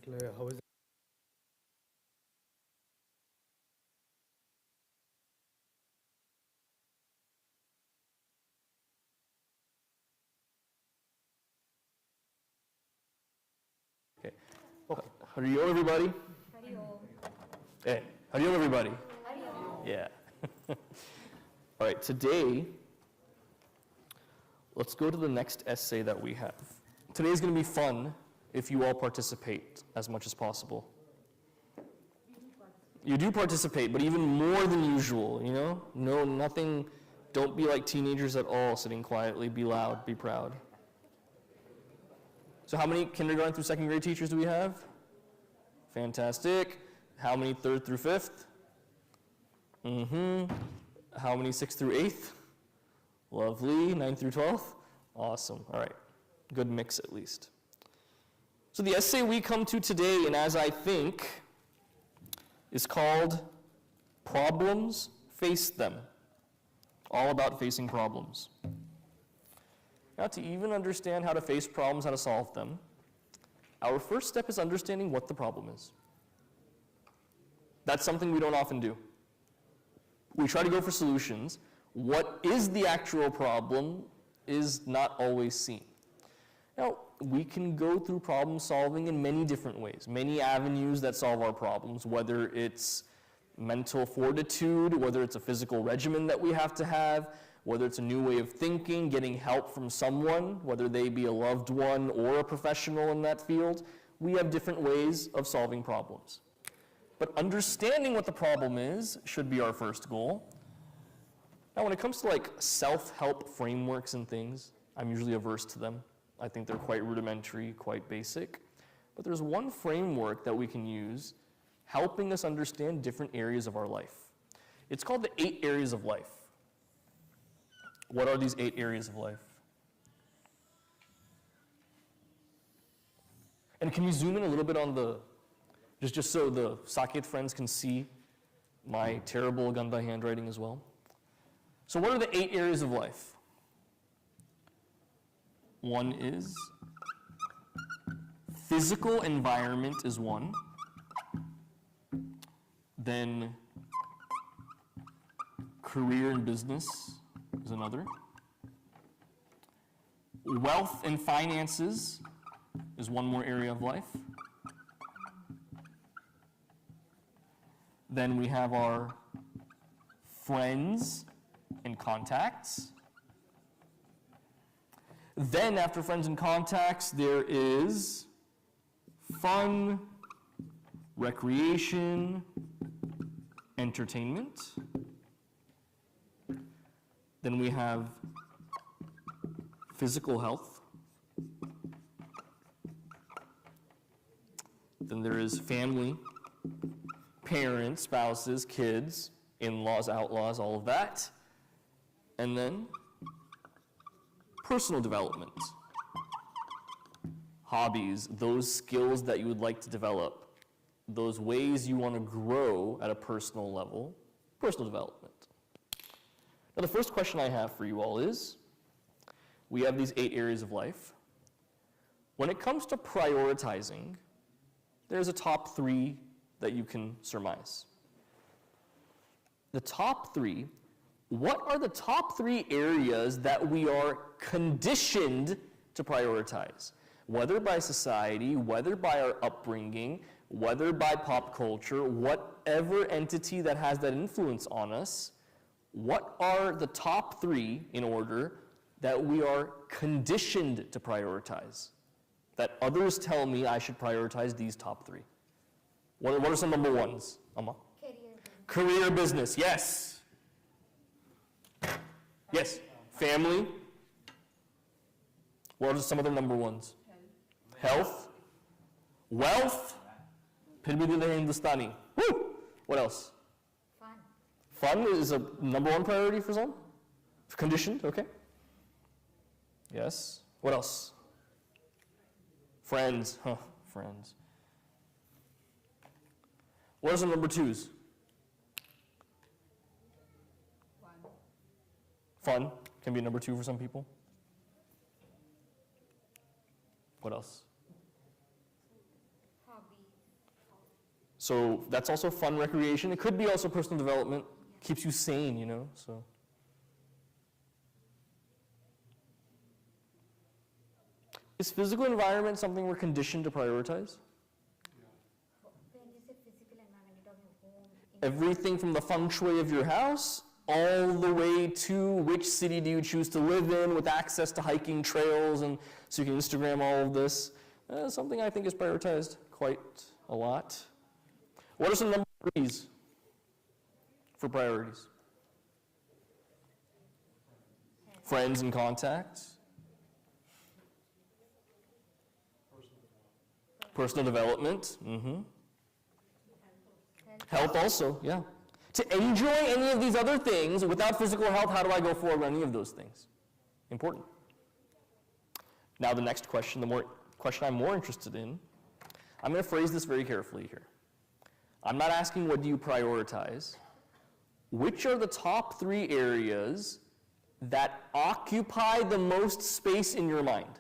how is Okay. Hariyo, everybody. Hey, hariyo, everybody. Yeah. All right, today, let's go to the next essay that we have. Today's going to be fun if you all participate as much as possible. You do participate, but even more than usual, you know? No, nothing, don't be like teenagers at all, sitting quietly, be loud, be proud. So how many kindergarten through second grade teachers do we have? Fantastic. How many third through fifth? How many sixth through eighth? Lovely. 9th through 12th? Awesome. All right. Good mix at least. So the essay we come to today, and as I think, is called Problems, Face Them. All about facing problems. Now, to even understand how to face problems, how to solve them, our first step is understanding what the problem is. That's something we don't often do. We try to go for solutions. What is the actual problem is not always seen. Now, we can go through problem solving in many different ways, many avenues that solve our problems, whether it's mental fortitude, whether it's a physical regimen that we have to have, whether it's a new way of thinking, getting help from someone, whether they be a loved one or a professional in that field. We have different ways of solving problems. But understanding what the problem is should be our first goal. Now, when it comes to like self-help frameworks and things, I'm usually averse to them. I think they're quite rudimentary, quite basic. But there's one framework that we can use helping us understand different areas of our life. It's called the 8 areas of life. What are these 8 areas of life? And can we zoom in a little bit on the, just so the Saket friends can see my terrible Ganda handwriting as well? So what are the 8 areas of life? One is physical environment is one. Then career and business is another. Wealth and finances is one more area of life. Then we have our friends and contacts. Then after friends and contacts, there is fun, recreation, entertainment. Then we have physical health. Then there is family, parents, spouses, kids, in-laws, outlaws, all of that. And then personal development. Hobbies, those skills that you would like to develop, those ways you want to grow at a personal level, personal development. Now, the first question I have for you all is, we have these 8 areas of life. When it comes to prioritizing, there's a top 3 that you can surmise. The top 3, what are the top 3 areas that we are conditioned to prioritize? Whether by society, whether by our upbringing, whether by pop culture, whatever entity that has that influence on us, what are the top 3 in order that we are conditioned to prioritize? That others tell me I should prioritize these top 3. What are some number ones, Amma? Career business, yes. Yes. Family. What are some of the number ones? Health. Wealth. Pirbidila Hindustani. Woo! What else? Fun is a number 1 priority for some? Conditioned, okay. Yes. What else? Friends. Friends. What are some number 2s? Fun can be number 2 for some people. What else? Hobby. So that's also fun recreation. It could be also personal development. Keeps you sane, you know, so. Is physical environment something we're conditioned to prioritize? When you say physical environment, you're talking home. Everything from the feng shui of your house all the way to which city do you choose to live in with access to hiking trails, and so you can Instagram all of this. Something I think is prioritized quite a lot. What are some number threes for priorities? Friends and contacts. Personal development. Health also, yeah. To enjoy any of these other things without physical health, how do I go forward on any of those things? Important. Now the next question, the question I'm more interested in, I'm going to phrase this very carefully here. I'm not asking what do you prioritize. Which are the top 3 areas that occupy the most space in your mind?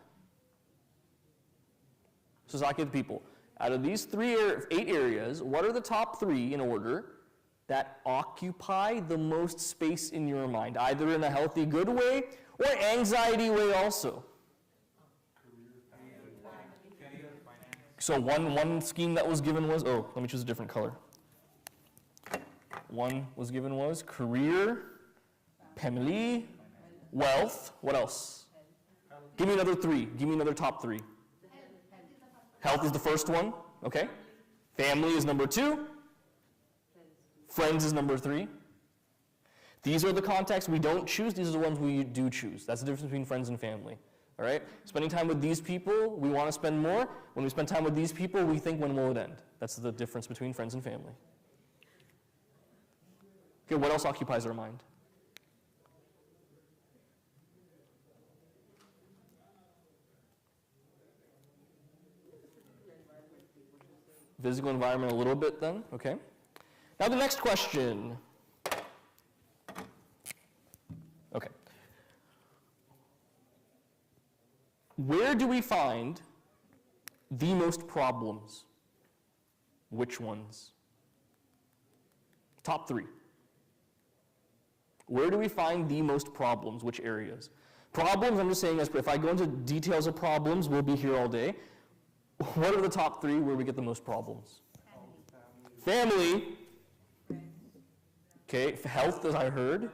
So it's talking to people. Out of these 8 areas, what are the top 3 in order that occupy the most space in your mind, either in a healthy, good way or anxiety way also? So one scheme that was given was, let me choose a different color. One was given was career, family, wealth. What else? Give me another 3. Give me another top 3. Health is the first one, okay? Family is number 2. Friends is number 3. These are the contacts we don't choose. These are the ones we do choose. That's the difference between friends and family. All right? Spending time with these people, we want to spend more. When we spend time with these people, we think when will it end? That's the difference between friends and family. Okay, what else occupies our mind? Physical environment a little bit then, okay. Now the next question. Okay. Where do we find the most problems? Which ones? Top 3. Where do we find the most problems? Which areas? Problems, I'm just saying, if I go into details of problems, we'll be here all day. What are the top 3 where we get the most problems? Family. Okay, health, as I heard.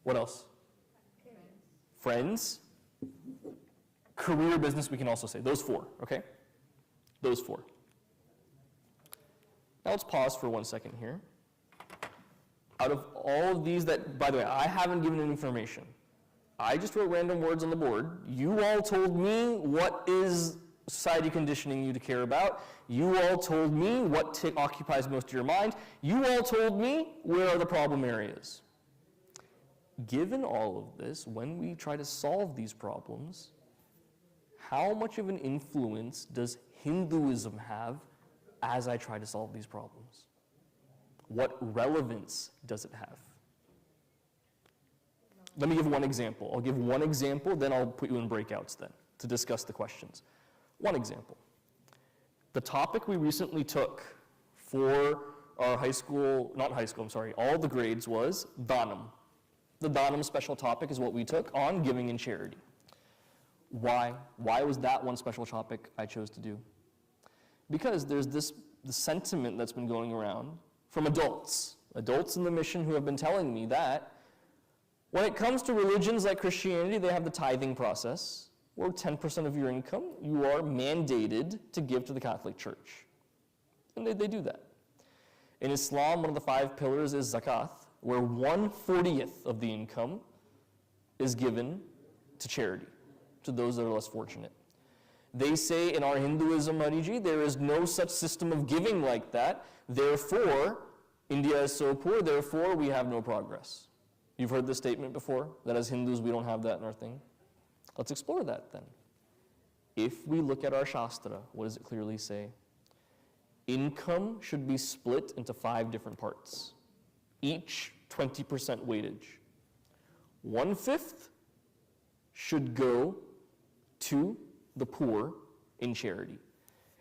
What else? Friends. Career, business, we can also say. Those 4, okay? Those 4. Now let's pause for 1 second here. Out of all of these that, by the way, I haven't given any information. I just wrote random words on the board. You all told me what is society conditioning you to care about. You all told me what occupies most of your mind. You all told me where are the problem areas. Given all of this, when we try to solve these problems, how much of an influence does Hinduism have as I try to solve these problems? What relevance does it have? Let me give one example. I'll give one example, then I'll put you in breakouts then to discuss the questions. One example. The topic we recently took for our all the grades was Dhanam. The Dhanam special topic is what we took on giving and charity. Why? Why was that one special topic I chose to do? Because there's the sentiment that's been going around from adults in the mission who have been telling me that when it comes to religions like Christianity, they have the tithing process, where 10% of your income you are mandated to give to the Catholic Church. And they do that. In Islam, one of the 5 pillars is zakat, where 1/40th of the income is given to charity, to those that are less fortunate. They say in our Hinduism, Hariji, there is no such system of giving like that. Therefore, India is so poor, therefore we have no progress. You've heard this statement before, that as Hindus we don't have that in our thing. Let's explore that then. If we look at our Shastra, what does it clearly say? Income should be split into 5 different parts, each 20% weightage. 1/5 should go to the poor in charity.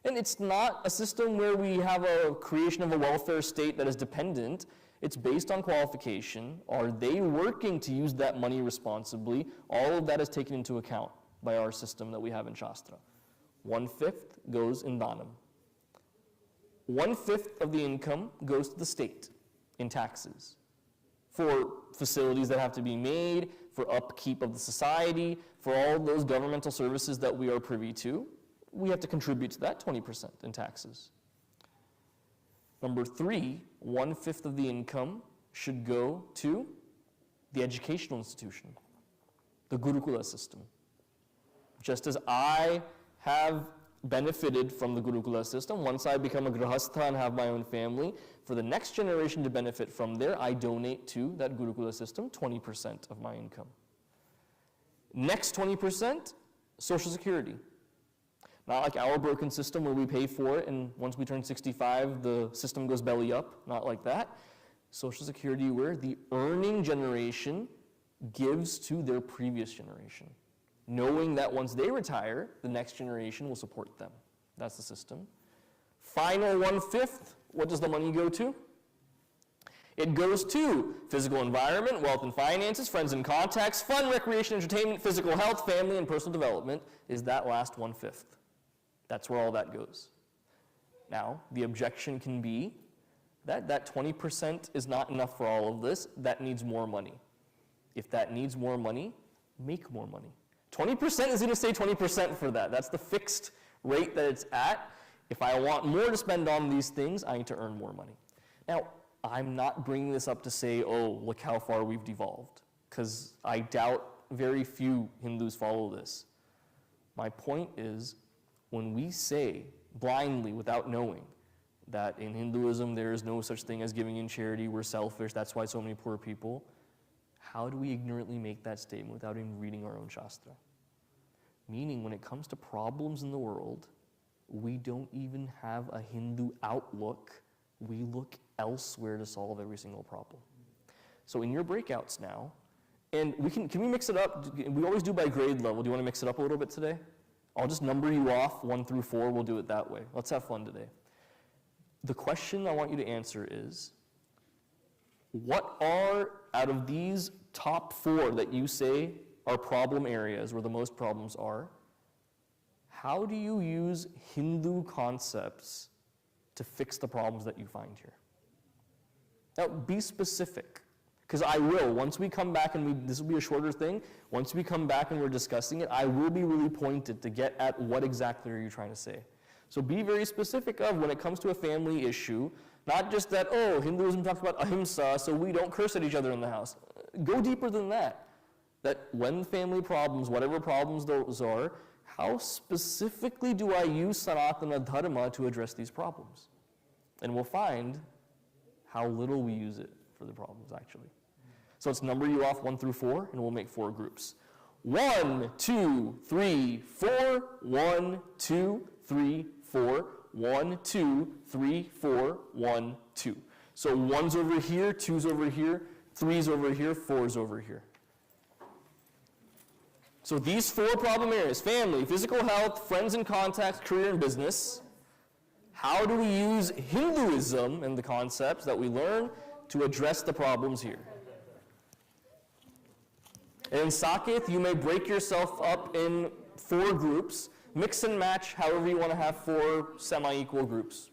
And it's not a system where we have a creation of a welfare state that is dependent. It's based on qualification. Are they working to use that money responsibly? All of that is taken into account by our system that we have in Shastra. 1/5 goes in Dhanam. 1/5 of the income goes to the state in taxes for facilities that have to be made, for upkeep of the society, for all those governmental services that we are privy to. We have to contribute to that 20% in taxes. Number 3, 1/5 of the income should go to the educational institution, the Gurukula system. Just as I have benefited from the Gurukula system, once I become a grahastha and have my own family, for the next generation to benefit from there, I donate to that Gurukula system 20% of my income. Next 20%, Social Security. Not like our broken system where we pay for it and once we turn 65, the system goes belly up. Not like that. Social Security where the earning generation gives to their previous generation, knowing that once they retire, the next generation will support them. That's the system. Final 1/5, what does the money go to? It goes to physical environment, wealth and finances, friends and contacts, fun, recreation, entertainment, physical health, family, and personal development is that last 1/5. That's where all that goes. Now, the objection can be that 20% is not enough for all of this. That needs more money. If that needs more money, make more money. 20% is going to stay 20% for that. That's the fixed rate that it's at. If I want more to spend on these things, I need to earn more money. Now, I'm not bringing this up to say, oh, look how far we've devolved, because I doubt very few Hindus follow this. My point is, when we say blindly, without knowing, that in Hinduism there is no such thing as giving in charity, we're selfish, that's why so many poor people, how do we ignorantly make that statement without even reading our own Shastra? Meaning, when it comes to problems in the world, we don't even have a Hindu outlook. We look elsewhere to solve every single problem. So in your breakouts now, and can we mix it up? We always do by grade level. Do you want to mix it up a little bit today? I'll just number you off 1 through 4. We'll do it that way. Let's have fun today. The question I want you to answer is, what are, out of these top 4 that you say are problem areas where the most problems are, how do you use Hindu concepts to fix the problems that you find here? Now, be specific, because I will. Once we come back, and this will be a shorter thing, once we come back and we're discussing it, I will be really pointed to get at what exactly are you trying to say. So be very specific of when it comes to a family issue, not just that, oh, Hinduism talks about ahimsa, so we don't curse at each other in the house. Go deeper than that. That when family problems, whatever problems those are, how specifically do I use Sanatana Dharma to address these problems? And we'll find how little we use it for the problems, actually. So let's number you off 1 through 4, and we'll make 4 groups. 1, 2, 3, 4, 1, 2, 3, 4, 1, 2, 3, 4, 1, 2. So 1's over here, 2's over here, 3's over here, 4's over here. So these 4 problem areas, family, physical health, friends and contacts, career and business. How do we use Hinduism and the concepts that we learn to address the problems here? And in Saket, you may break yourself up in 4 groups, mix and match however you want to have 4 semi-equal groups.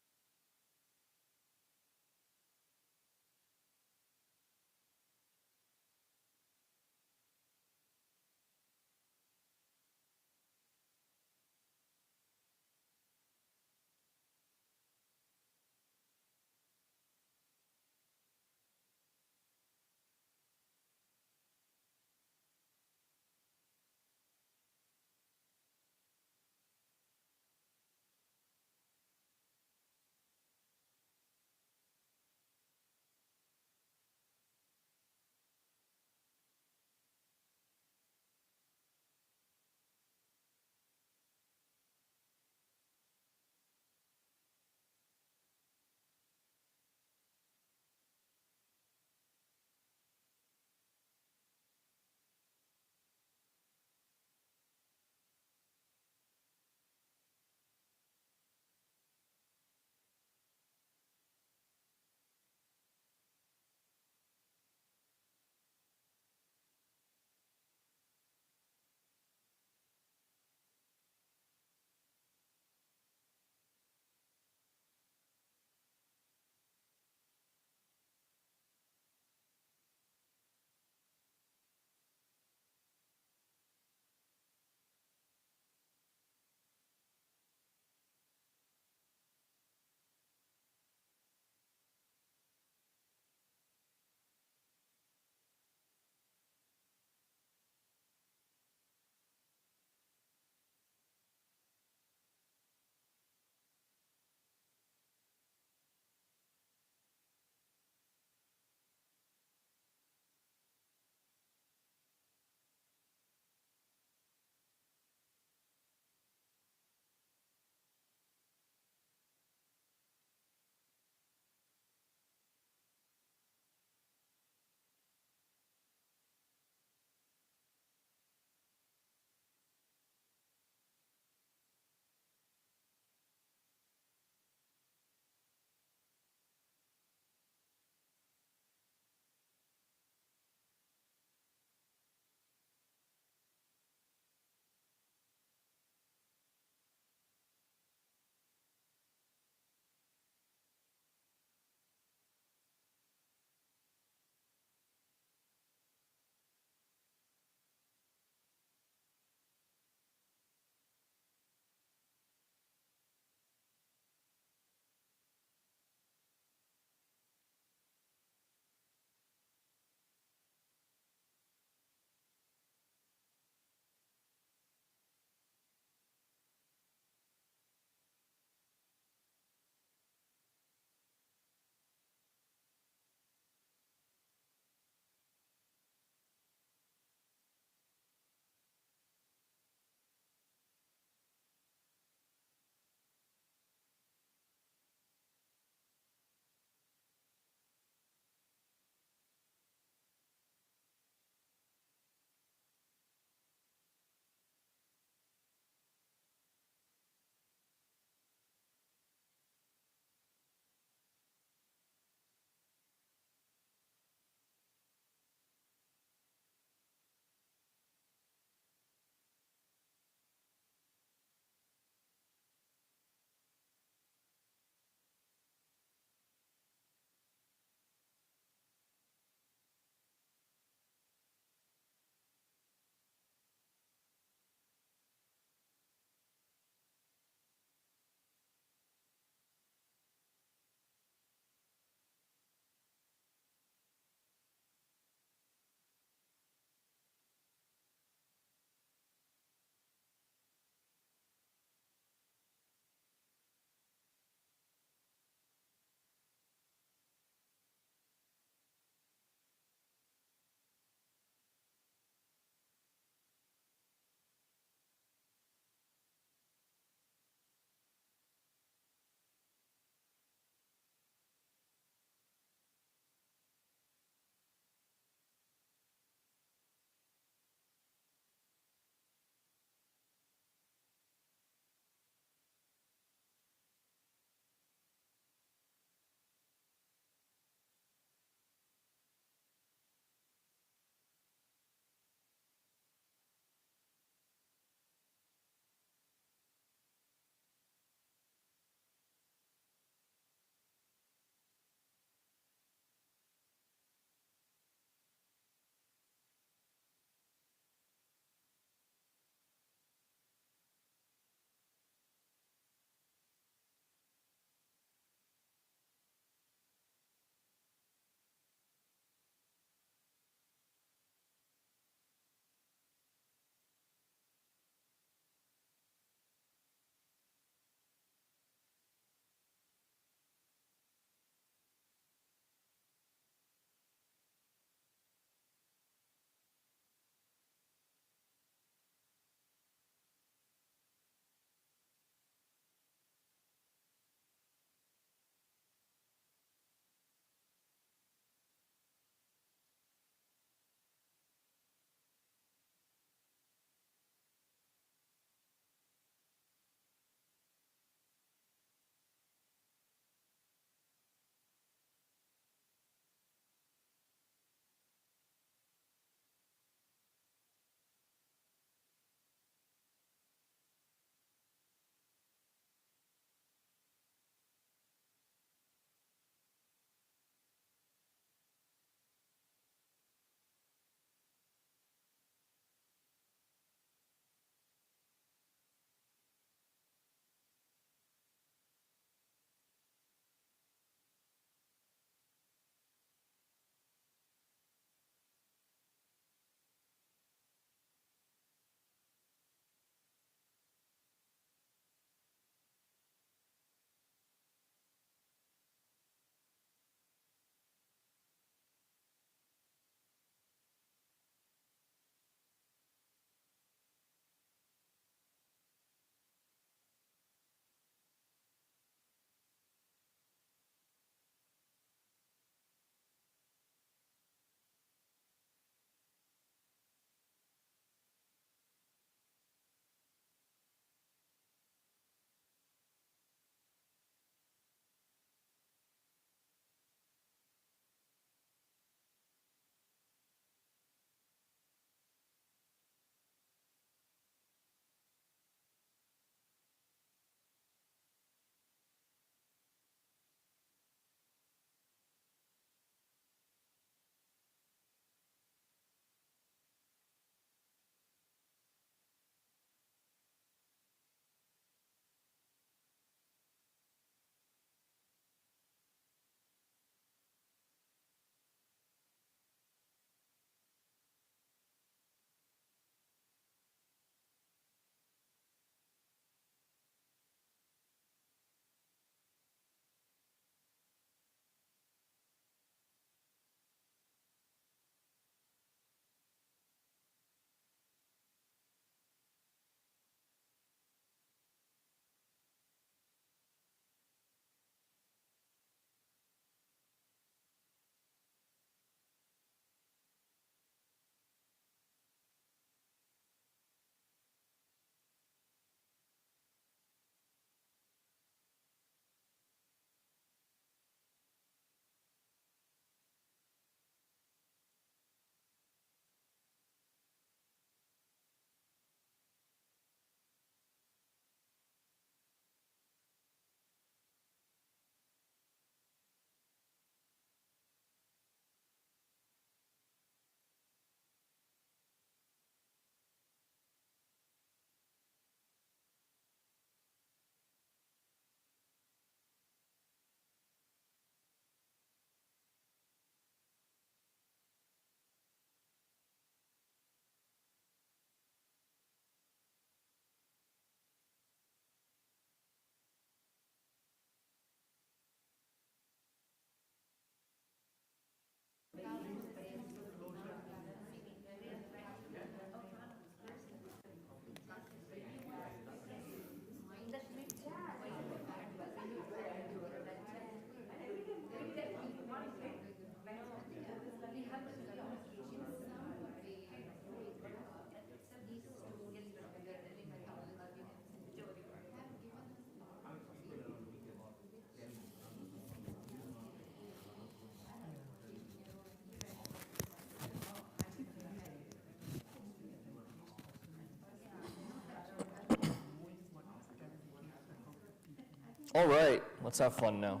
All right, let's have fun now.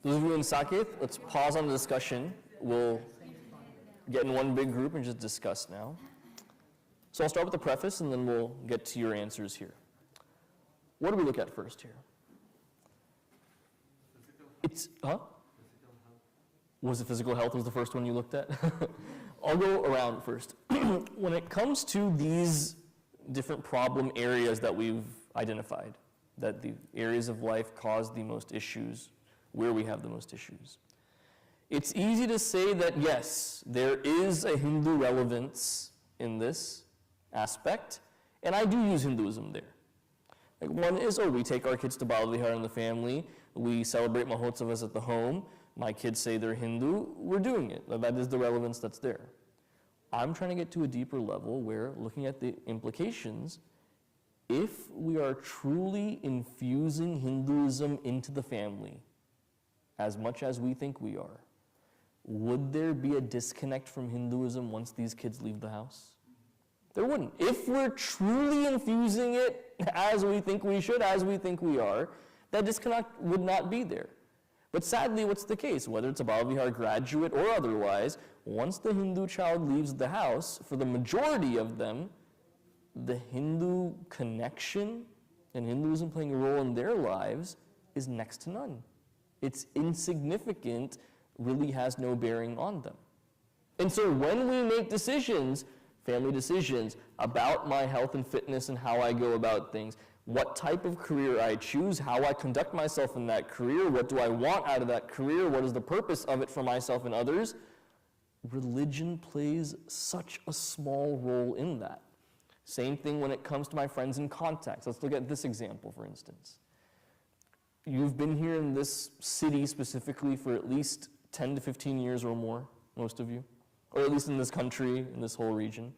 Those of you in Saket, let's pause on the discussion. We'll get in one big group and just discuss now. So I'll start with the preface and then we'll get to your answers here. What do we look at first here? Was it physical health was the first one you looked at? I'll go around first. When it comes to these different problem areas that we've identified, that the areas of life cause the most issues, where we have the most issues, it's easy to say that yes, there is a Hindu relevance in this aspect, and I do use Hinduism there. Like one is, we take our kids to Bal Vihar in the family, we celebrate Mahotsavas at the home, my kids say they're Hindu, we're doing it. That is the relevance that's there. I'm trying to get to a deeper level where, looking at the implications, if we are truly infusing Hinduism into the family, as much as we think we are, would there be a disconnect from Hinduism once these kids leave the house? There wouldn't. If we're truly infusing it as we think we should, as we think we are, that disconnect would not be there. But sadly, what's the case? Whether it's a Bal Vihar graduate or otherwise, once the Hindu child leaves the house, for the majority of them, the Hindu connection and Hinduism playing a role in their lives is next to none. It's insignificant, really has no bearing on them. And so when we make decisions, family decisions, about my health and fitness and how I go about things, what type of career I choose, how I conduct myself in that career, what do I want out of that career, what is the purpose of it for myself and others, religion plays such a small role in that. Same thing when it comes to my friends and contacts. Let's look at this example, for instance. You've been here in this city specifically for at least 10 to 15 years or more, most of you, or at least in this country, in this whole region.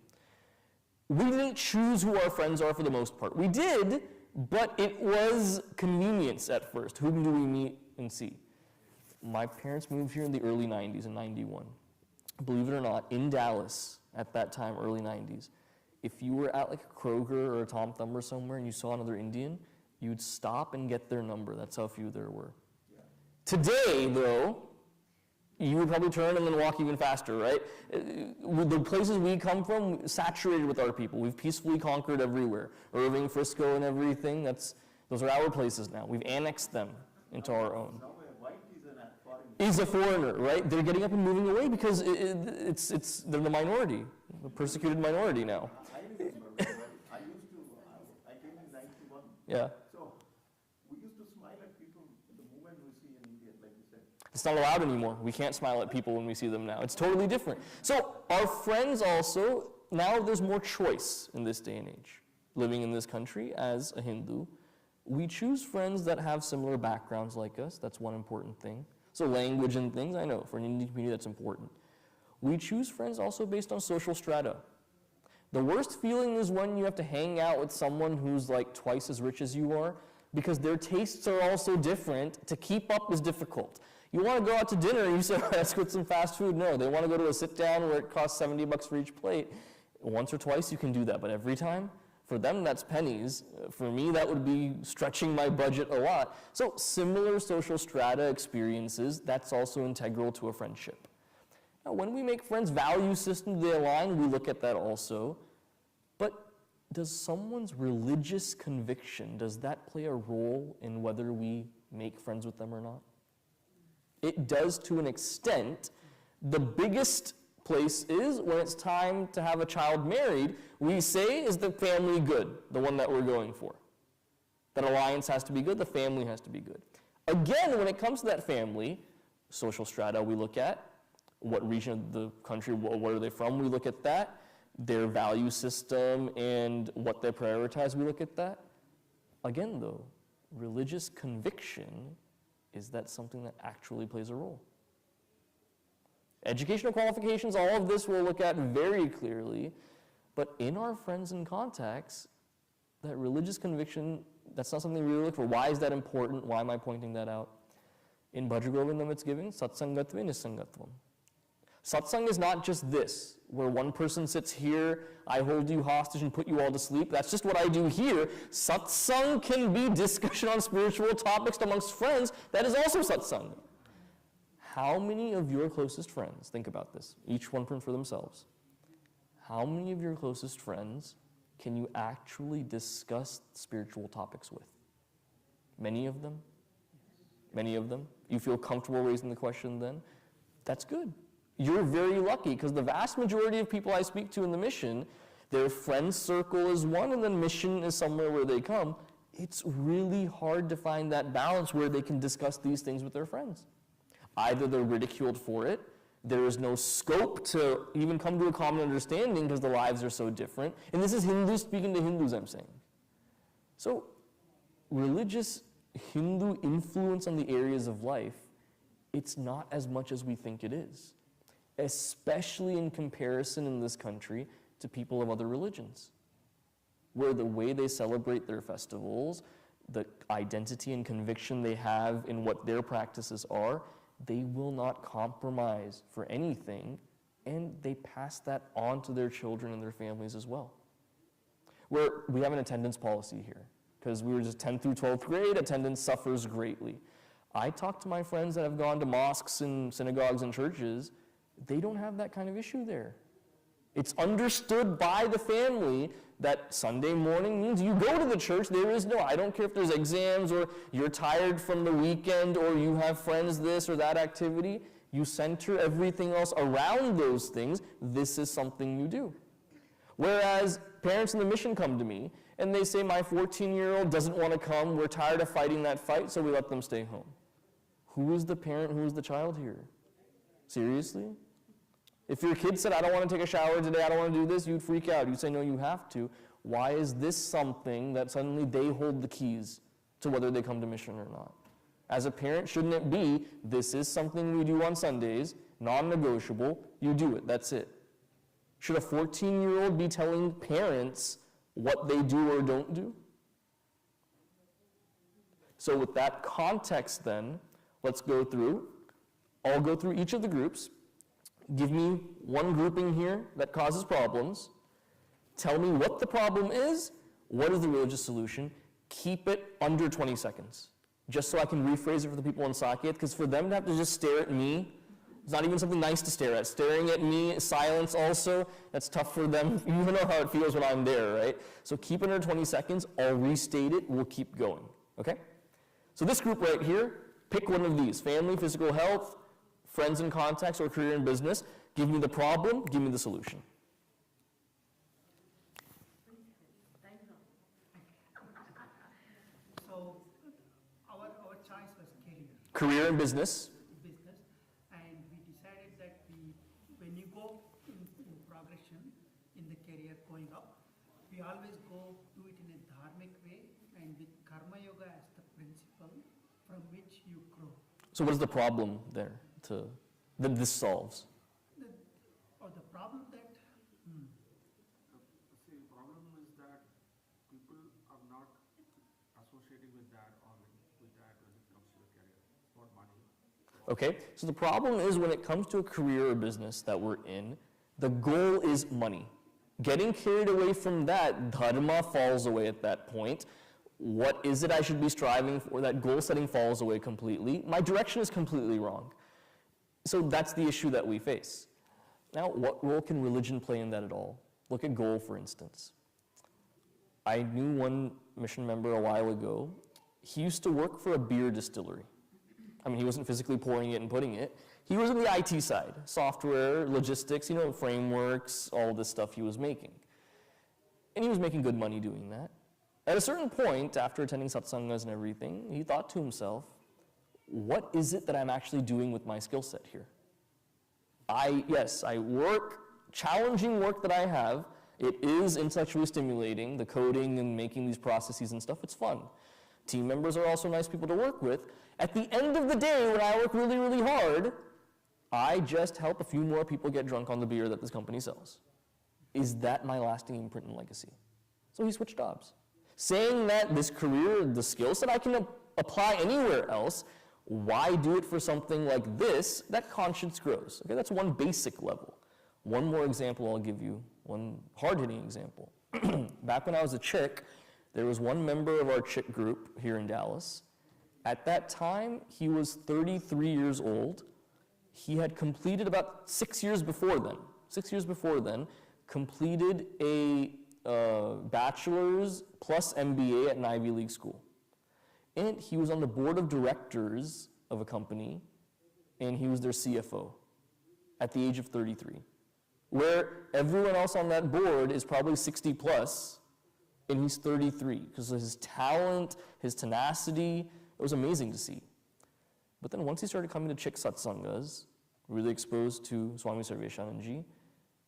We didn't choose who our friends are for the most part. We did, but it was convenience at first. Whom do we meet and see? My parents moved here in the early 90s, in 91. Believe it or not, in Dallas at that time, early 90s, if you were at like a Kroger or a Tom Thumb or somewhere and you saw another Indian, you'd stop and get their number. That's how few there were. Yeah. Today, though, you would probably turn and then walk even faster, right? The places we come from, saturated with our people. We've peacefully conquered everywhere. Irving, Frisco, and everything, those are our places now. We've annexed them into our own. Now a white is a foreigner, right? They're getting up and moving away because they're the minority, the persecuted minority now. I remember, I came in 91. Yeah. So we used to smile at people the moment we see an Indian, like you said. It's not allowed anymore. We can't smile at people when we see them now. It's totally different. So our friends also, now there's more choice in this day and age. Living in this country as a Hindu, we choose friends that have similar backgrounds like us. That's one important thing. So language and things, I know, for an Indian community that's important. We choose friends also based on social strata. The worst feeling is when you have to hang out with someone who's like twice as rich as you are, because their tastes are also different. To keep up is difficult. You want to go out to dinner and you say, let's get some fast food. No, they want to go to a sit down where it costs $70 for each plate. Once or twice you can do that, but every time? For them, that's pennies. For me, that would be stretching my budget a lot. So similar social strata experiences, that's also integral to a friendship. Now, when we make friends, value systems, they align, we look at that also. But does someone's religious conviction, does that play a role in whether we make friends with them or not? It does to an extent. The biggest place is when it's time to have a child married, we say, is the family good, the one that we're going for? That alliance has to be good, the family has to be good. Again, when it comes to that family, social strata we look at, what region of the country, what are they from, we look at that. Their value system and what they prioritize, we look at that. Again though, religious conviction, is that something that actually plays a role? Educational qualifications, all of this we'll look at very clearly, but in our friends and contacts, that religious conviction, that's not something we really look for. Why is that important? Why am I pointing that out? In Bhajagovindam it's given, Satsangatve Nisangatvam. Satsang is not just this, where one person sits here, I hold you hostage and put you all to sleep. That's just what I do here. Satsang can be discussion on spiritual topics amongst friends. That is also satsang. How many of your closest friends, think about this, each one for themselves, how many of your closest friends can you actually discuss spiritual topics with? Many of them? Many of them? You feel comfortable raising the question then? That's good. You're very lucky, because the vast majority of people I speak to in the mission, their friend circle is one, and then mission is somewhere where they come. It's really hard to find that balance where they can discuss these things with their friends. Either they're ridiculed for it, there is no scope to even come to a common understanding because the lives are so different. And this is Hindus speaking to Hindus, I'm saying. So, religious Hindu influence on the areas of life, it's not as much as we think it is, especially in comparison in this country to people of other religions, where the way they celebrate their festivals, the identity and conviction they have in what their practices are, they will not compromise for anything, and they pass that on to their children and their families as well. Where we have an attendance policy here, because we were just 10th through 12th grade, attendance suffers greatly. I talk to my friends that have gone to mosques and synagogues and churches, they don't have that kind of issue there. It's understood by the family that Sunday morning means you go to the church. There is no, I don't care if there's exams or you're tired from the weekend or you have friends this or that activity. You center everything else around those things. This is something you do. Whereas parents in the mission come to me and they say, my 14-year-old doesn't want to come. We're tired of fighting that fight, so we let them stay home. Who is the parent? Who is the child here? Seriously? If your kid said, I don't want to take a shower today, I don't want to do this, you'd freak out. You'd say, no, you have to. Why is this something that suddenly they hold the keys to whether they come to mission or not? As a parent, shouldn't it be, this is something we do on Sundays, non-negotiable, you do it, that's it. Should a 14-year-old be telling parents what they do or don't do? So with that context then, let's go through. I'll go through each of the groups. Give me one grouping here that causes problems. Tell me what the problem is, what is the religious solution. Keep it under 20 seconds, just so I can rephrase it for the people in Saket, because for them to have to just stare at me, it's not even something nice to stare at. Staring at me, silence also, that's tough for them. You know how it feels when I'm there, right? So keep it under 20 seconds, I'll restate it, we'll keep going, okay? So this group right here, pick one of these, family, physical health, friends and contacts, or career and business. Give me the problem, give me the solution. So our choice was career. Career and business. Business, and we decided that when you go in progression in the career going up, we always go do it in a dharmic way and with karma yoga as the principle from which you grow. So what is the problem there that this solves? The problem that See, the problem is that people are not associating with that or with that when it comes to the career. It's about money. Okay, so the problem is when it comes to a career or business that we're in, the goal is money. Getting carried away from that, dharma falls away at that point. What is it I should be striving for? That goal setting falls away completely. My direction is completely wrong. So that's the issue that we face. Now, what role can religion play in that at all? Look at goal, for instance. I knew one mission member a while ago. He used to work for a beer distillery. I mean, he wasn't physically pouring it and putting it. He was on the IT side, software, logistics, frameworks, all this stuff he was making. And he was making good money doing that. At a certain point, after attending satsangas and everything, he thought to himself, what is it that I'm actually doing with my skill set here? I work, challenging work that I have, it is intellectually stimulating, the coding and making these processes and stuff, it's fun. Team members are also nice people to work with. At the end of the day, when I work really, really hard, I just help a few more people get drunk on the beer that this company sells. Is that my lasting imprint and legacy? So he switched jobs. Saying that this career, the skills that I can apply anywhere else, Why do it for something like this? That conscience grows. Okay, that's one basic level. One more example I'll give you, one hard-hitting example. Back when I was a chick, there was one member of our chick group here in Dallas. At that time, he was 33 years old. He had completed about 6 years before then, completed a bachelor's plus MBA at an Ivy League school. And he was on the board of directors of a company, and he was their CFO at the age of 33. Where everyone else on that board is probably 60 plus, and he's 33, because of his talent, his tenacity, it was amazing to see. But then once he started coming to Chick Satsangas, really exposed to Swami Sarveshananji,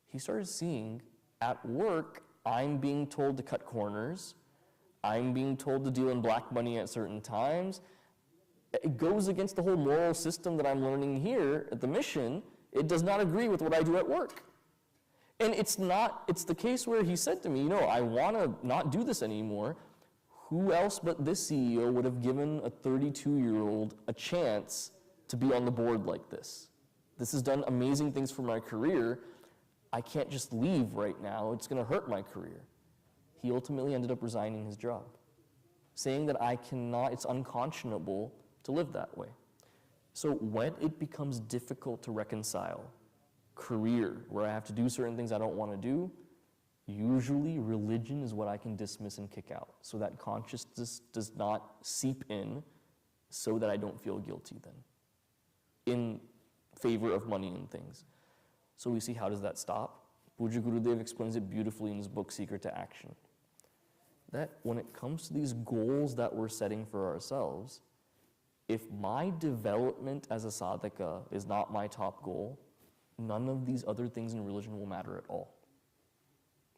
he started seeing at work, I'm being told to cut corners, I'm being told to deal in black money at certain times. It goes against the whole moral system that I'm learning here at the mission. It does not agree with what I do at work. And it's the case where he said to me, I want to not do this anymore. Who else but this CEO would have given a 32-year-old a chance to be on the board like this? This has done amazing things for my career. I can't just leave right now. It's going to hurt my career. He ultimately ended up resigning his job, saying that it's unconscionable to live that way. So when it becomes difficult to reconcile career, where I have to do certain things I don't want to do, usually religion is what I can dismiss and kick out, so that consciousness does not seep in, so that I don't feel guilty then, in favor of money and things. So we see, how does that stop? Pujya Gurudev explains it beautifully in his book, Secret to Action. That when it comes to these goals that we're setting for ourselves, if my development as a sadhaka is not my top goal, none of these other things in religion will matter at all.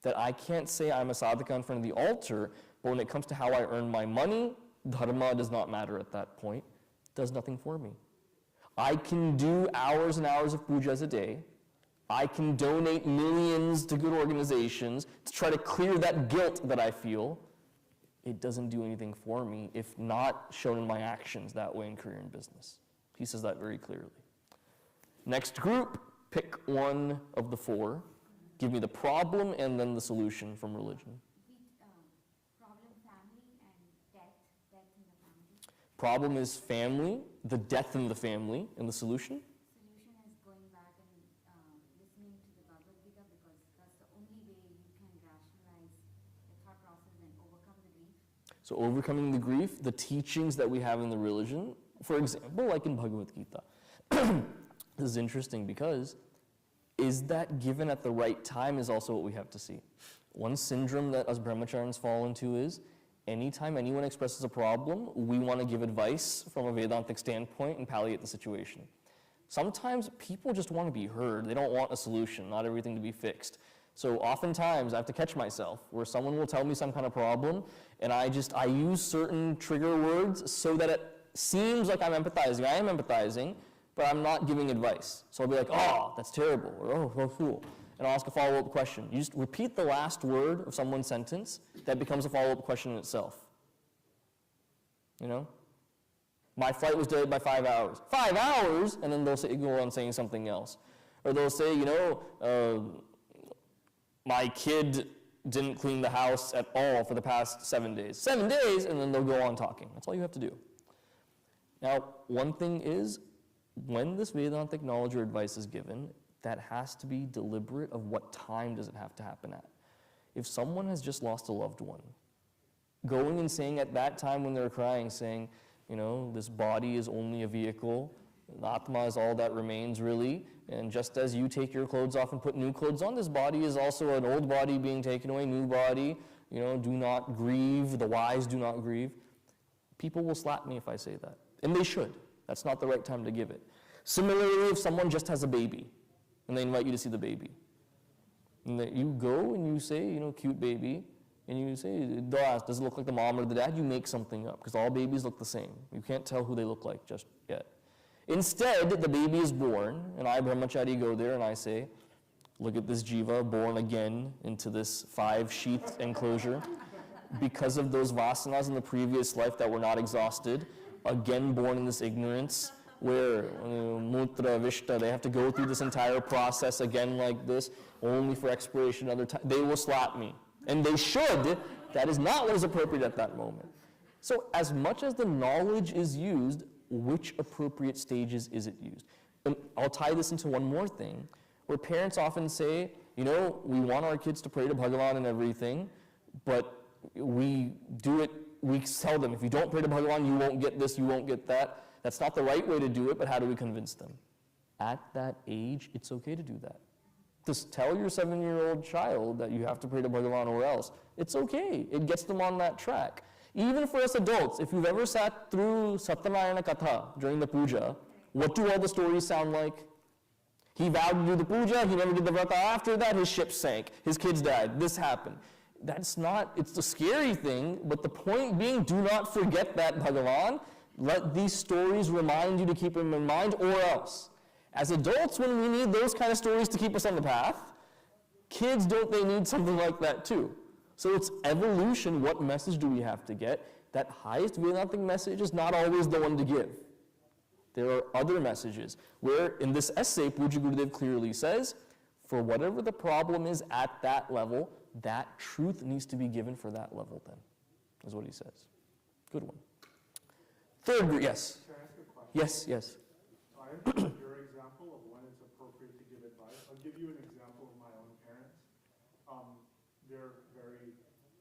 That I can't say I'm a sadhaka in front of the altar, but when it comes to how I earn my money, dharma does not matter at that point. It does nothing for me. I can do hours and hours of pujas a day. I can donate millions to good organizations to try to clear that guilt that I feel. It doesn't do anything for me if not shown in my actions that way in career and business. He says that very clearly. Next group, pick one of the four. Give me the problem and then the solution from religion. Problem, family, and death in the family. Problem is family, the death in the family, and the solution? Solution is going back and listening to the Bhagavad Gita, because that's the only way you can rationalize the thought process and overcome the grief. So overcoming the grief, the teachings that we have in the religion, for example, like in Bhagavad Gita. This is interesting because is that given at the right time is also what we have to see. One syndrome that us brahmacharyans fall into is anytime anyone expresses a problem, we want to give advice from a Vedantic standpoint and palliate the situation. Sometimes people just want to be heard. They don't want a solution, not everything to be fixed. So oftentimes I have to catch myself where someone will tell me some kind of problem and I use certain trigger words so that it seems like I'm empathizing. I am empathizing, but I'm not giving advice. So I'll be like, oh, that's terrible, or oh, cool. And I'll ask a follow-up question. You just repeat the last word of someone's sentence, that becomes a follow-up question in itself. My flight was delayed by 5 hours. 5 hours? And then they'll go on saying something else. Or they'll say, my kid didn't clean the house at all for the past 7 days. 7 days, and then they'll go on talking. That's all you have to do. Now, one thing is, when this Vedantic knowledge or advice is given, that has to be deliberate of what time does it have to happen at. If someone has just lost a loved one, going and saying at that time when they're crying, saying, this body is only a vehicle, Atma is all that remains really, and just as you take your clothes off and put new clothes on, this body is also an old body being taken away, new body, do not grieve, the wise do not grieve. People will slap me if I say that, and they should. That's not the right time to give it. Similarly, if someone just has a baby, and they invite you to see the baby, and that you go and you say, cute baby, and you say, does it look like the mom or the dad? You make something up, because all babies look the same. You can't tell who they look like just yet. Instead, the baby is born, and I, brahmachari, go there and I say, look at this jiva born again into this 5-sheath enclosure. Because of those vasanas in the previous life that were not exhausted, again born in this ignorance, where mutra, vishta, they have to go through this entire process again like this, only for expiration other time. They will slap me. And they should. That is not what is appropriate at that moment. So as much as the knowledge is used, which appropriate stages is it used? And I'll tie this into one more thing, where parents often say, we want our kids to pray to Bhagavan and everything, but we tell them, if you don't pray to Bhagavan, you won't get this, you won't get that. That's not the right way to do it, but how do we convince them? At that age, it's okay to do that. Just tell your 7-year-old child that you have to pray to Bhagavan or else. It's okay. It gets them on that track. Even for us adults, if you've ever sat through Satyanarayana Katha during the puja, what do all the stories sound like? He vowed to do the puja, he never did the vrata after that, his ship sank, his kids died, this happened. It's a scary thing, but the point being, do not forget that, Bhagavan. Let these stories remind you to keep them in mind, or else. As adults, when we need those kind of stories to keep us on the path, kids, don't they need something like that too? So it's evolution. What message do we have to get? That highest Vedantic message is not always the one to give. There are other messages where, in this essay, Pujya Gurudev clearly says, for whatever the problem is at that level, that truth needs to be given for that level then, is what he says. Good one. Third group, yes? Can I ask a question? Yes. I understand your example of when it's appropriate to give advice. I'll give you an example of my own parents. They're very,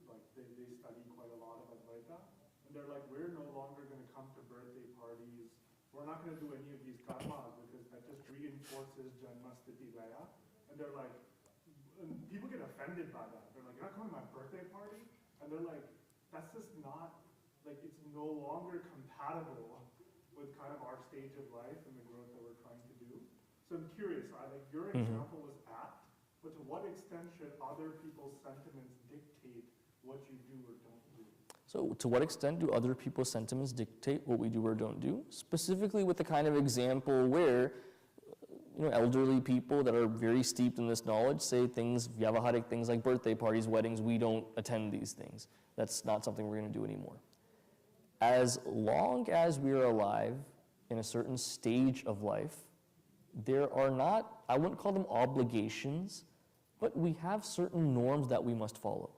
they study quite a lot of Advaita. And they're like, we're no longer going to come to birthday parties. We're not going to do any of these karmas because that just reinforces Janma Sthiti Laya. And they're like, and people get offended by that. They're like, you're not coming to my birthday party? And they're like, that's just not, it's no longer compatible with kind of our stage of life and the growth that we're trying to do. So I'm curious, your example was apt, but to what extent should other people's sentiments dictate what you do or don't do? So to what extent do other people's sentiments dictate what we do or don't do? Specifically with the kind of example where elderly people that are very steeped in this knowledge say things, vyavaharik things like birthday parties, weddings, we don't attend these things. That's not something we're going to do anymore. As long as we are alive in a certain stage of life, there are not, I wouldn't call them obligations, but we have certain norms that we must follow.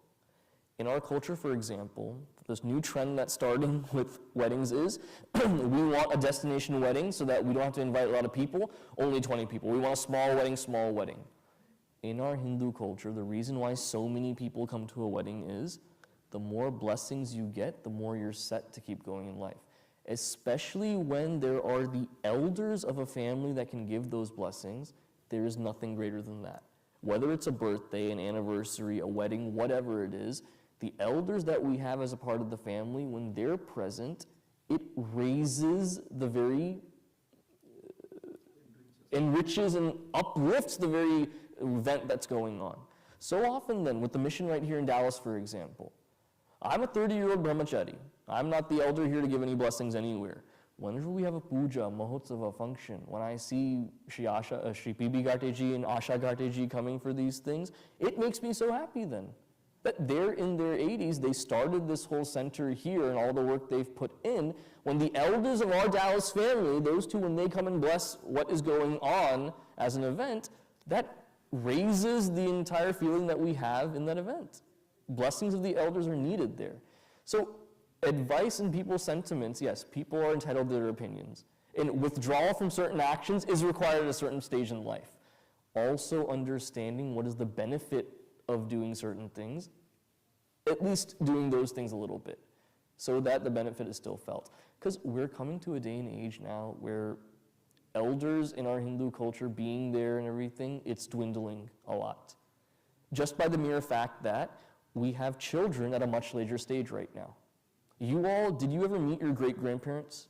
In our culture, for example, this new trend that's starting with weddings is we want a destination wedding so that we don't have to invite a lot of people, only 20 people. We want a small wedding. In our Hindu culture, the reason why so many people come to a wedding is the more blessings you get, the more you're set to keep going in life. Especially when there are the elders of a family that can give those blessings, there is nothing greater than that. Whether it's a birthday, an anniversary, a wedding, whatever it is, the elders that we have as a part of the family, when they're present, it raises the very, enriches and uplifts the very event that's going on. So often then, with the mission right here in Dallas, for example, I'm a 30-year-old brahmachari. I'm not the elder here to give any blessings anywhere. Whenever we have a puja, mahotsava function, when I see Shri P.B. Garteji and Asha Garteji coming for these things, it makes me so happy then. That they're in their 80s, they started this whole center here and all the work they've put in. When the elders of our Dallas family, those two, when they come and bless what is going on as an event, that raises the entire feeling that we have in that event. Blessings of the elders are needed there. So advice and people's sentiments, yes, people are entitled to their opinions. And withdrawal from certain actions is required at a certain stage in life. Also understanding what is the benefit of doing certain things, at least doing those things a little bit, so that the benefit is still felt. Because we're coming to a day and age now where elders in our Hindu culture being there and everything, it's dwindling a lot. Just by the mere fact that we have children at a much later stage right now. You all, did you ever meet your great-grandparents?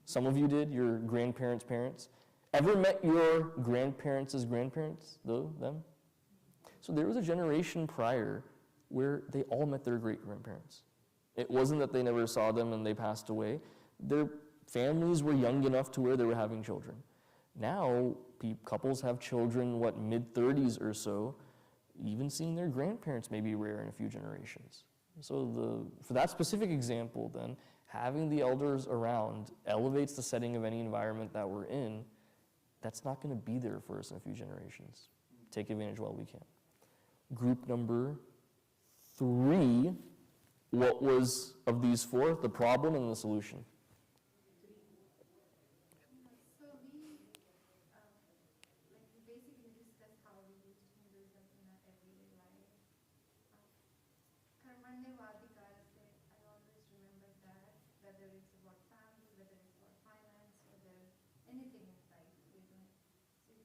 Some of you did, your grandparents' parents. Ever met your grandparents' grandparents, them? So there was a generation prior where they all met their great-grandparents. It wasn't that they never saw them and they passed away. Their families were young enough to where they were having children. Now, couples have children, mid-30s or so. Even seeing their grandparents may be rare in a few generations. So for that specific example then, Having the elders around elevates the setting of any environment that we're in. That's not going to be there for us in a few generations. Take advantage while we can. Group number 3, what was of these 4, the problem and the solution? So we basically discussed how we use Hinduism in our everyday life. Karmanyavadikara said, I always remember that, whether it's about family, whether it's about finance, whether anything in life we're doing. So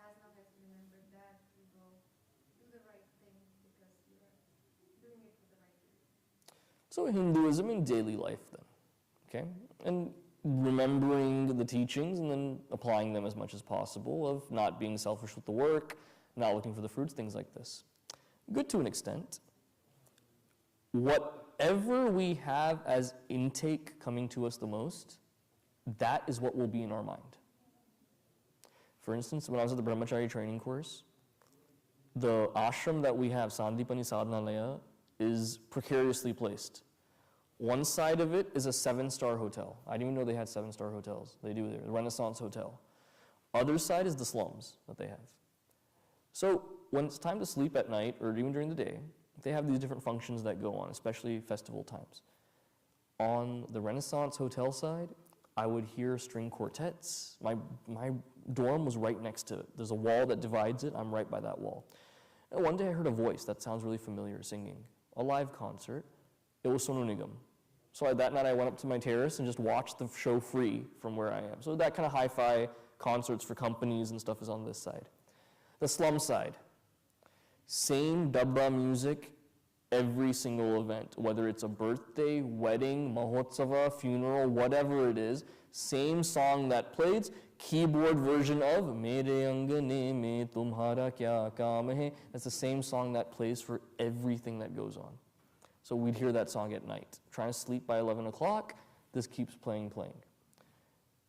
as long as we remember that, we will do the right thing because we are doing it for the right reason. So Hinduism in daily life then, okay? And remembering the teachings and then applying them as much as possible of not being selfish with the work, not looking for the fruits, things like this. Good to an extent. Whatever we have as intake coming to us the most, that is what will be in our mind. For instance, when I was at the Brahmachari training course, the ashram that we have, Sandipani Sadhanalaya, is precariously placed. One side of it is a 7-star hotel. I didn't even know they had 7-star hotels. They do there, the Renaissance Hotel. Other side is the slums that they have. So when it's time to sleep at night, or even during the day, they have these different functions that go on, especially festival times. On the Renaissance Hotel side, I would hear string quartets. My dorm was right next to it. There's a wall that divides it. I'm right by that wall. And one day I heard a voice that sounds really familiar singing. A live concert. It was Sonu Nigam. So that night I went up to my terrace and just watched the show free from where I am. So that kind of hi-fi concerts for companies and stuff is on this side. The slum side. Same dabba music every single event, whether it's a birthday, wedding, mahotsava, funeral, whatever it is, same song that plays, keyboard version of Mere Angane Mein Tumhara Kya Kaam Hai. That's the same song that plays for everything that goes on. So we'd hear that song at night. Trying to sleep by 11 o'clock, this keeps playing.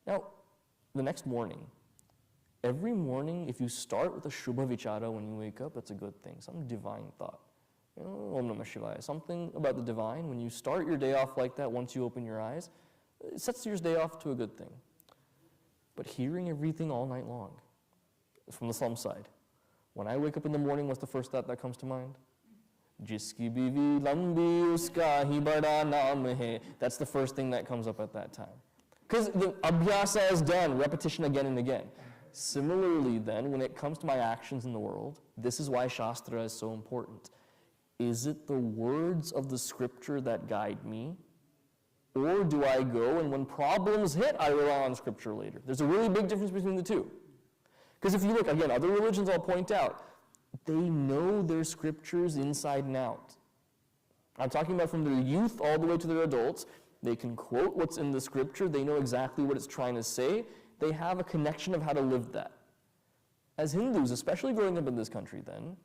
Now, the next morning, every morning, if you start with a Shubha Vichara when you wake up, that's a good thing, some divine thought. You know, Om Namah Shivaya, something about the divine. When you start your day off like that, once you open your eyes, it sets your day off to a good thing. But hearing everything all night long, from the slum side, when I wake up in the morning, what's the first thought that comes to mind? Jiski bivi lambi uska hi bada naam hai. That's the first thing that comes up at that time. Because the abhyasa is done, repetition again and again. Similarly then, when it comes to my actions in the world, this is why Shastra is so important. Is it the words of the scripture that guide me? Or do I go and when problems hit, I rely on scripture later? There's a really big difference between the two. Because if you look, again, other religions I'll point out, they know their scriptures inside and out. I'm talking about from their youth all the way to their adults. They can quote what's in the scripture. They know exactly what it's trying to say. They have a connection of how to live that. As Hindus, especially growing up in this country then,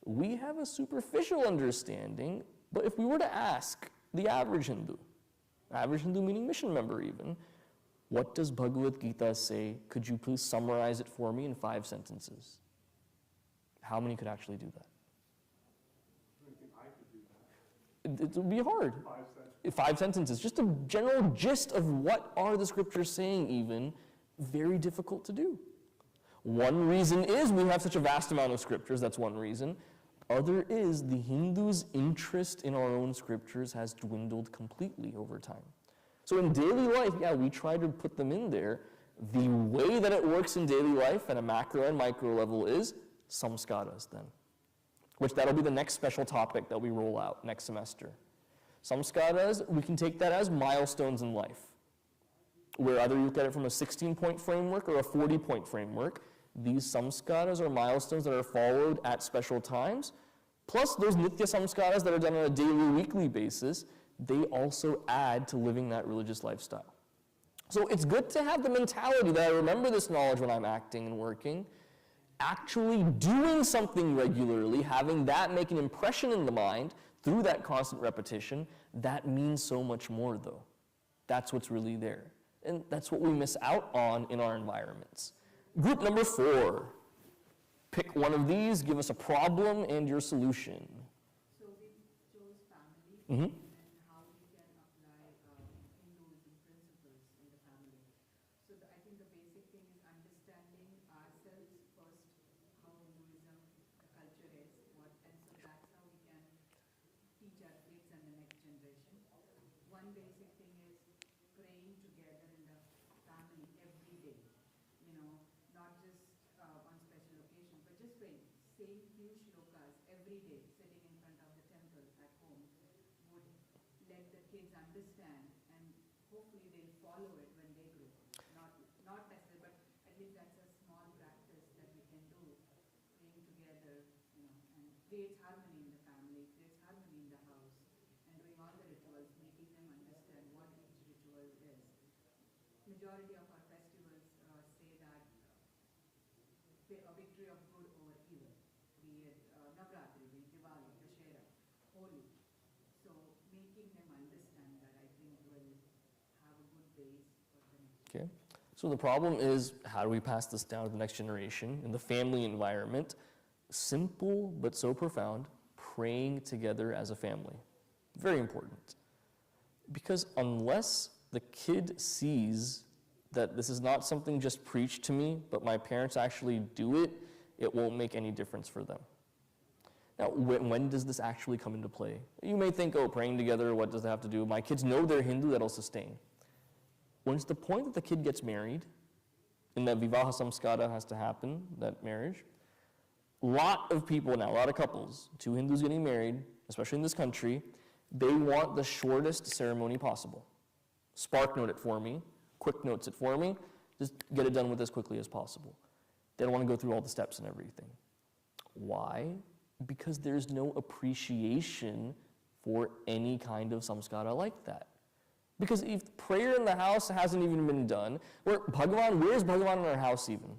we have a superficial understanding, but if we were to ask the average Hindu meaning mission member even, what does Bhagavad Gita say? Could you please summarize it for me in 5 sentences? How many could actually do that? I don't think I could do that. It would be hard. 5 sentences. 5 sentences, just a general gist of what are the scriptures saying even, very difficult to do. One reason is we have such a vast amount of scriptures, that's one reason. Other is the Hindus' interest in our own scriptures has dwindled completely over time. So in daily life, yeah, we try to put them in there. The way that it works in daily life at a macro and micro level is samskaras then, which that'll be the next special topic that we roll out next semester. Samskaras, we can take that as milestones in life, where either you look at it from a 16-point framework or a 40-point framework. These samskaras are milestones that are followed at special times, plus those nitya samskaras that are done on a daily, weekly basis, they also add to living that religious lifestyle. So it's good to have the mentality that I remember this knowledge when I'm acting and working. Actually doing something regularly, having that make an impression in the mind through that constant repetition, that means so much more though. That's what's really there. And that's what we miss out on in our environments. Group number 4. Pick one of these, give us a problem and your solution. So we chose family, Mm-hmm. and how we can apply one basic thing is praying together in the family every day. You know, not just on special occasion, but just praying. Saying few shlokas every day, sitting in front of the temple at home, would let the kids understand, and hopefully they'll follow it when they grow. Not necessarily, but at least that's a small practice that we can do, praying together, you know, and creates harmony in the family, creates harmony in the house, and doing all the rituals, making them understand what each ritual is. Majority of our festivals say that a victory of good over evil, be it Navratri, be it Diwali, Dashera, Holi. So making them understand that, I think, will have a good base for the next. Okay. So the problem is, how do we pass this down to the next generation in the family environment? Simple but so profound, praying together as a family. Very important. Because unless the kid sees that this is not something just preached to me, but my parents actually do it, it won't make any difference for them. Now, when does this actually come into play? You may think, oh, praying together, what does that have to do? My kids know they're Hindu, that'll sustain. When it's the point that the kid gets married, and that vivaha samskara has to happen, that marriage, a lot of people now, a lot of couples, two Hindus getting married, especially in this country, they want the shortest ceremony possible. Spark note it for me, quick notes it for me, just get it done with as quickly as possible. They don't want to go through all the steps and everything. Why? Because there's no appreciation for any kind of samskara like that. Because if prayer in the house hasn't even been done, where's Bhagavan in our house even?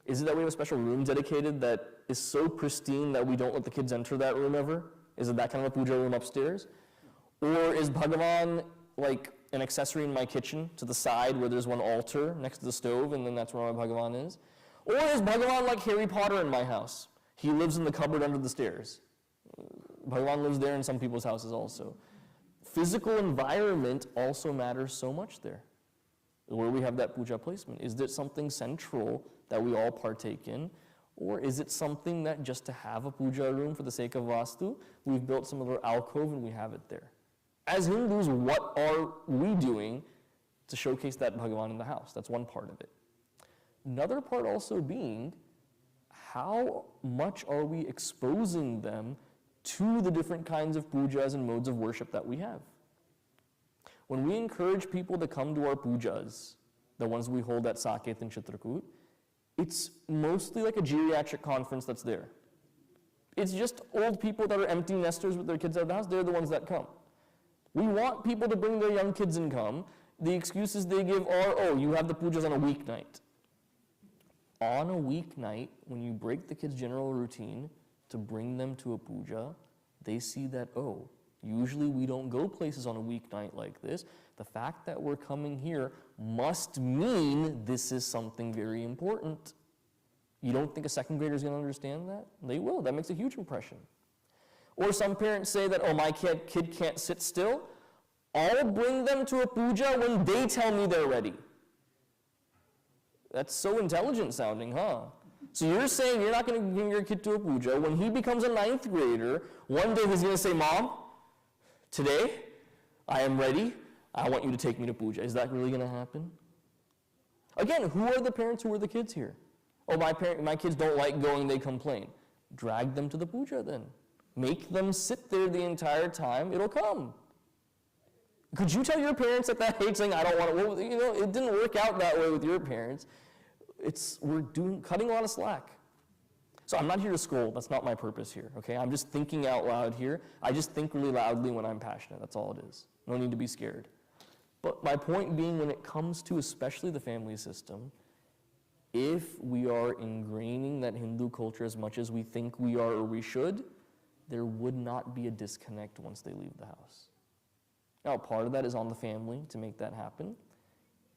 Is it that we have a special room dedicated that is so pristine that we don't let the kids enter that room ever? Is it that kind of a puja room upstairs? Or is Bhagavan like an accessory in my kitchen to the side where there's one altar next to the stove and then that's where my Bhagavan is? Or is Bhagavan like Harry Potter in my house? He lives in the cupboard under the stairs. Bhagavan lives there in some people's houses also. Physical environment also matters so much there. Where we have that puja placement. Is there something central that we all partake in? Or is it something that just to have a puja room for the sake of vastu, we've built some of our alcove and we have it there? As Hindus, what are we doing to showcase that Bhagavan in the house? That's one part of it. Another part also being, how much are we exposing them to the different kinds of pujas and modes of worship that we have? When we encourage people to come to our pujas, the ones we hold at Saket and Chitrakoot, it's mostly like a geriatric conference that's there. It's just old people that are empty nesters with their kids out of the house, they're the ones that come. We want people to bring their young kids and come. The excuses they give are, oh, you have the pujas on a weeknight. On a weeknight, when you break the kids' general routine to bring them to a puja, they see that, oh, usually we don't go places on a weeknight like this. The fact that we're coming here must mean this is something very important. You don't think a second grader is going to understand that? They will. That makes a huge impression. Or some parents say that, oh, my kid can't sit still. I'll bring them to a puja when they tell me they're ready. That's so intelligent sounding, huh? So you're saying you're not going to bring your kid to a puja. When he becomes a 9th grader, one day he's going to say, Mom, today I am ready. I want you to take me to puja. Is that really going to happen? Again, who are the parents, who are the kids here? Oh, my kids don't like going, they complain. Drag them to the puja then. Make them sit there the entire time, it'll come. Could you tell your parents at that age saying, I don't want to, well, you know, it didn't work out that way with your parents. We're cutting a lot of slack. So I'm not here to scold, that's not my purpose here, okay? I'm just thinking out loud here. I just think really loudly when I'm passionate, that's all it is. No need to be scared. But my point being, when it comes to especially the family system, if we are ingraining that Hindu culture as much as we think we are or we should, there would not be a disconnect once they leave the house. Now, part of that is on the family to make that happen.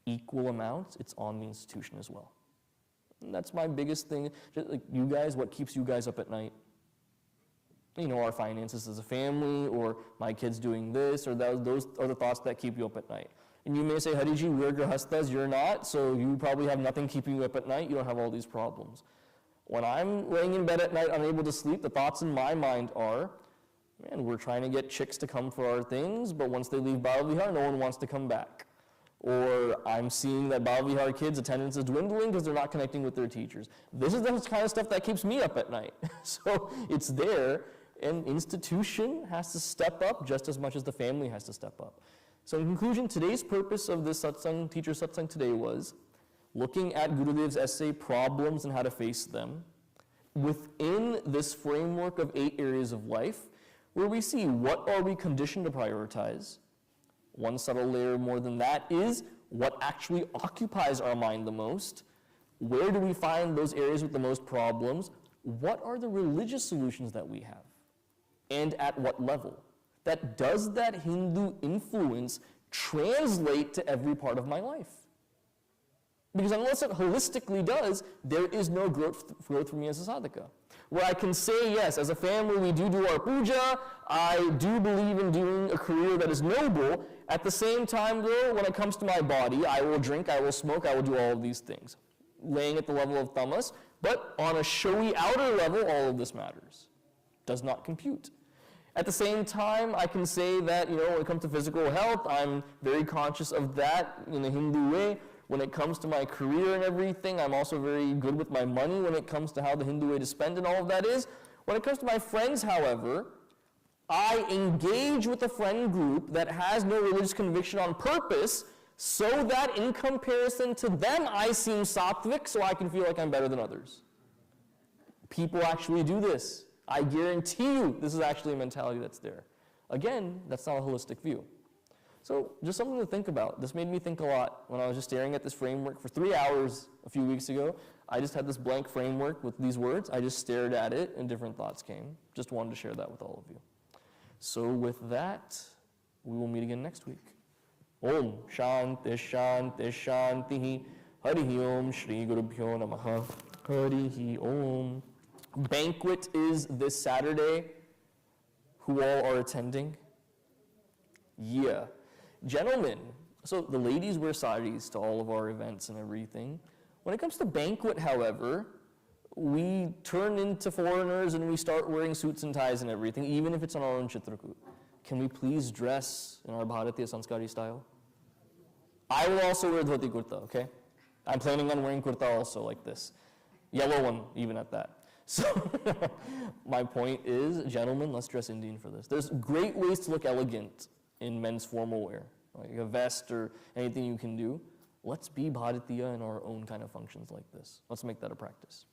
Equal amounts, it's on the institution as well. And that's my biggest thing. Just like you guys, what keeps you guys up at night? You know, our finances as a family, or my kids doing this, or those are the thoughts that keep you up at night. And you may say, Hariji, we're grahastas, you're not, so you probably have nothing keeping you up at night, you don't have all these problems. When I'm laying in bed at night unable to sleep, the thoughts in my mind are, Man, we're trying to get chicks to come for our things, but once they leave Bala-Vihar, no one wants to come back. Or I'm seeing that Bala-Vihar kids' attendance is dwindling because they're not connecting with their teachers. This is the kind of stuff that keeps me up at night. So it's there, and institution has to step up just as much as the family has to step up. So in conclusion, today's purpose of this satsang, teacher satsang today was looking at Gurudev's essay, Problems and How to Face Them, within this framework of 8 areas of life, where we see what are we conditioned to prioritize. One subtle layer more than that is what actually occupies our mind the most. Where do we find those areas with the most problems? What are the religious solutions that we have? And at what level? Does that Hindu influence translate to every part of my life? Because unless it holistically does, there is no growth for me as a sadhaka. Where I can say, yes, as a family we do our puja, I do believe in doing a career that is noble. At the same time, though, when it comes to my body, I will drink, I will smoke, I will do all of these things. Laying at the level of tamas, but on a showy outer level, all of this matters. Does not compute. At the same time, I can say that, when it comes to physical health, I'm very conscious of that in a Hindu way. When it comes to my career and everything, I'm also very good with my money when it comes to how the Hindu way to spend and all of that is. When it comes to my friends, however, I engage with a friend group that has no religious conviction on purpose so that in comparison to them, I seem sattvic so I can feel like I'm better than others. People actually do this. I guarantee you this is actually a mentality that's there. Again, that's not a holistic view. So just something to think about. This made me think a lot when I was just staring at this framework for 3 hours a few weeks ago. I just had this blank framework with these words. I just stared at it and different thoughts came. Just wanted to share that with all of you. So with that, we will meet again next week. Om Shanti Shanti Shanti Harihi Om Shri Gurubhyo Namaha Harihi Om. Banquet is this Saturday. Who all are attending? Yeah. Gentlemen, so the ladies wear saris to all of our events and everything. When it comes to banquet, however, we turn into foreigners and we start wearing suits and ties and everything, even if it's on our own Chitrakoot. Can we please dress in our Bharatiya Sanskari style? I will also wear dhoti kurta, okay? I'm planning on wearing kurta also like this. Yellow one, even at that. So my point is, gentlemen, let's dress Indian for this. There's great ways to look elegant in men's formal wear, like a vest or anything you can do. Let's be Bharatiya in our own kind of functions like this. Let's make that a practice.